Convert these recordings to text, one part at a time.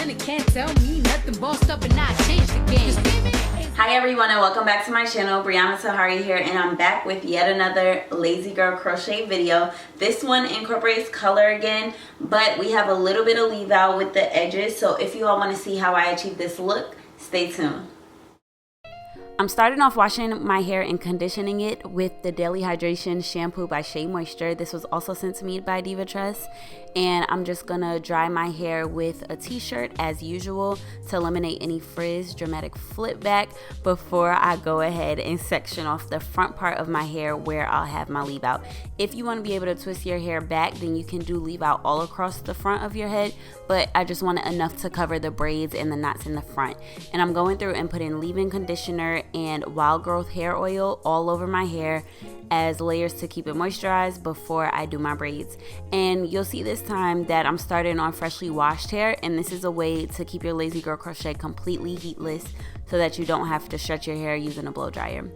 money can't tell me nothing. Bossed up and I changed the game. Hi everyone and welcome back to my channel. Briana Tahari here, and I'm back with yet another Lazy Girl Crochet video. This one incorporates color again, but we have a little bit of leave out with the edges. So if you all want to see how I achieve this look, stay tuned. I'm starting off washing my hair and conditioning it with the Daily Hydration shampoo by Shea Moisture. This was also sent to me by DivaTress. And I'm just gonna dry my hair with a t-shirt as usual to eliminate any frizz, dramatic flip back, before I go ahead and section off the front part of my hair where I'll have my leave out. If you want to be able to twist your hair back, then you can do leave out all across the front of your head, but I just want it enough to cover the braids and the knots in the front. And I'm going through and putting leave-in conditioner and wild growth hair oil all over my hair as layers to keep it moisturized before I do my braids. And you'll see this time that I'm starting on freshly washed hair, and this is a way to keep your Lazy Girl Crochet completely heatless so that you don't have to stretch your hair using a blow dryer.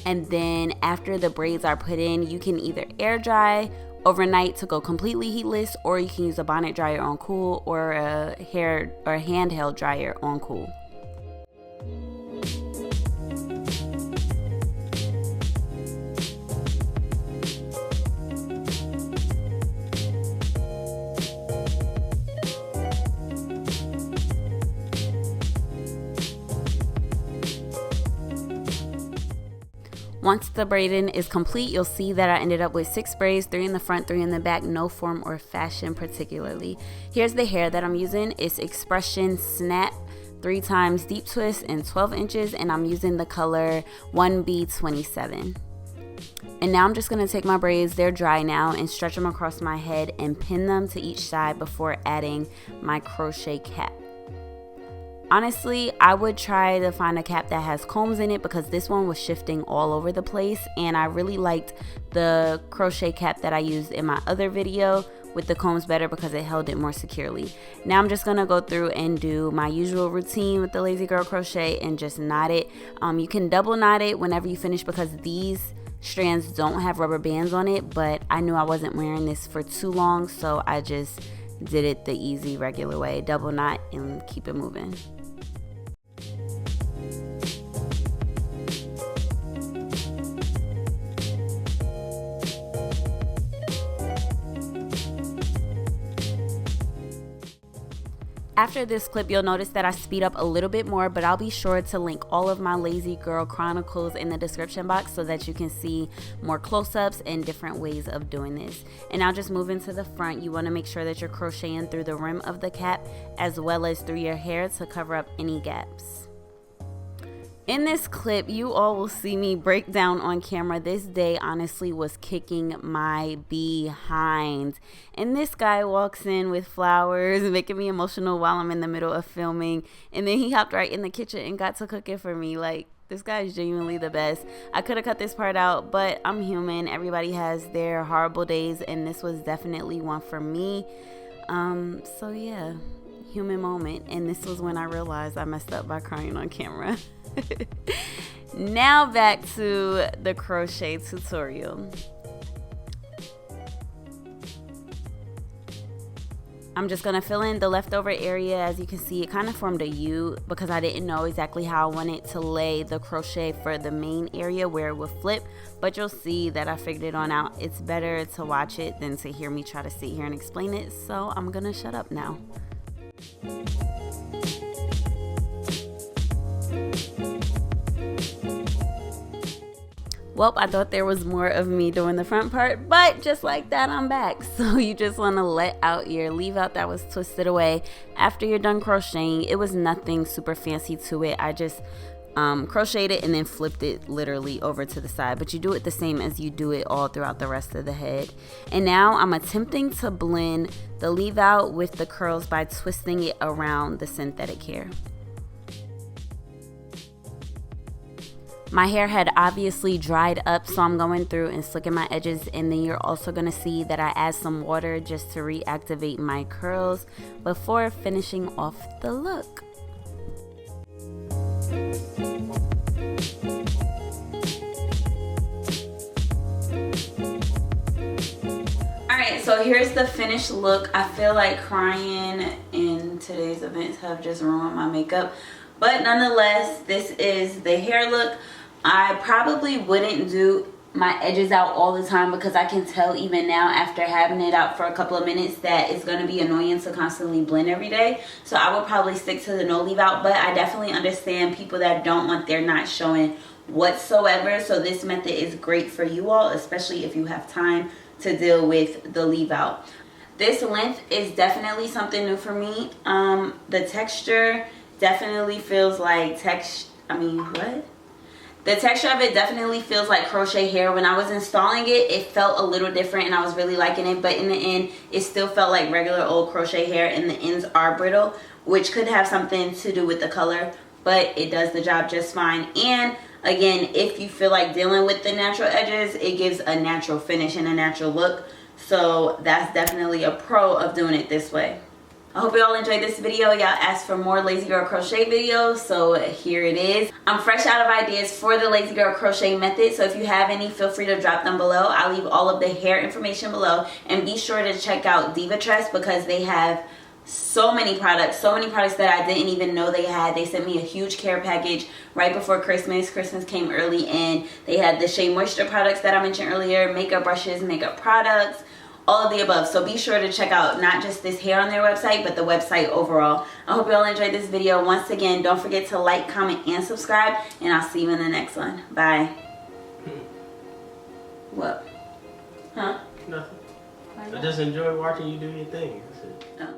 And then after the braids are put in, you can either air dry overnight to go completely heatless, or you can use a bonnet dryer on cool or a hair or handheld dryer on cool. Once the braiding is complete, you'll see that I ended up with 6 braids, 3 in the front, 3 in the back, no form or fashion particularly. Here's the hair that I'm using. It's Expression Snap 3 times Deep Twist in 12 inches, and I'm using the color 1B27. And now I'm just going to take my braids, they're dry now, and stretch them across my head and pin them to each side before adding my crochet cap. Honestly, I would try to find a cap that has combs in it because this one was shifting all over the place, and I really liked the crochet cap that I used in my other video with the combs better because it held it more securely. Now I'm just going to go through and do my usual routine with the Lazy Girl Crochet and just knot it. You can double knot it whenever you finish because these strands don't have rubber bands on it, but I knew I wasn't wearing this for too long, so I just did it the easy regular way. Double knot and keep it moving. After this clip, you'll notice that I speed up a little bit more, but I'll be sure to link all of my Lazy Girl Chronicles in the description box so that you can see more close-ups and different ways of doing this. And now just moving to the front, you want to make sure that you're crocheting through the rim of the cap as well as through your hair to cover up any gaps. In this clip, you all will see me break down on camera. This day honestly was kicking my behind. And this guy walks in with flowers, making me emotional while I'm in the middle of filming. And then he hopped right in the kitchen and got to cooking for me. Like, this guy is genuinely the best. I could have cut this part out, but I'm human. Everybody has their horrible days, and this was definitely one for me. So yeah, human moment. And this was when I realized I messed up by crying on camera. Now back to the crochet tutorial. I'm just gonna fill in the leftover area. As you can see, it kind of formed a U because I didn't know exactly how I wanted to lay the crochet for the main area where it would flip, but you'll see that I figured it on out. It's better to watch it than to hear me try to sit here and explain it, so I'm gonna shut up now. Well, I thought there was more of me doing the front part, but just like that, I'm back. So you just want to let out your leave out that was twisted away after you're done crocheting. It was nothing super fancy to it. I just crocheted it and then flipped it literally over to the side, but you do it the same as you do it all throughout the rest of the head. And now I'm attempting to blend the leave out with the curls by twisting it around the synthetic hair. My hair had obviously dried up, so I'm going through and slicking my edges, and then you're also going to see that I add some water just to reactivate my curls before finishing off the look. Alright, so So here's the finished look. I feel like crying, and today's events have just ruined my makeup. But nonetheless, this is the hair look. I probably wouldn't do my edges out all the time because I can tell even now after having it out for a couple of minutes that it's going to be annoying to constantly blend every day. So I would probably stick to the no leave out, but I definitely understand people that don't want their knots showing whatsoever. So this method is great for you all, especially if you have time to deal with the leave out. This length is definitely something new for me. The texture definitely feels like the texture of it definitely feels like crochet hair. When I was installing it, it felt a little different and I was really liking it, but in the end it still felt like regular old crochet hair, and the ends are brittle, which could have something to do with the color, but it does the job just fine. And again, if you feel like dealing with the natural edges, it gives a natural finish and a natural look. So that's definitely a pro of doing it this way. I hope you all enjoyed this video. Y'all asked for more Lazy Girl Crochet videos, so here it is. I'm fresh out of ideas for the Lazy Girl Crochet method, so if you have any, feel free to drop them below. I'll leave all of the hair information below, and be sure to check out DivaTress because they have so many products that I didn't even know they had. They sent me a huge care package right before Christmas. Christmas came early, and they had the Shea Moisture products that I mentioned earlier, makeup brushes, makeup products, all of the above. So be sure to check out not just this hair on their website, but the website overall. I hope you all enjoyed this video. Once again, don't forget to like, comment, and subscribe, and I'll see you in the next one. Bye. What? Huh? Nothing. I just enjoy watching you do your thing. That's it. Oh.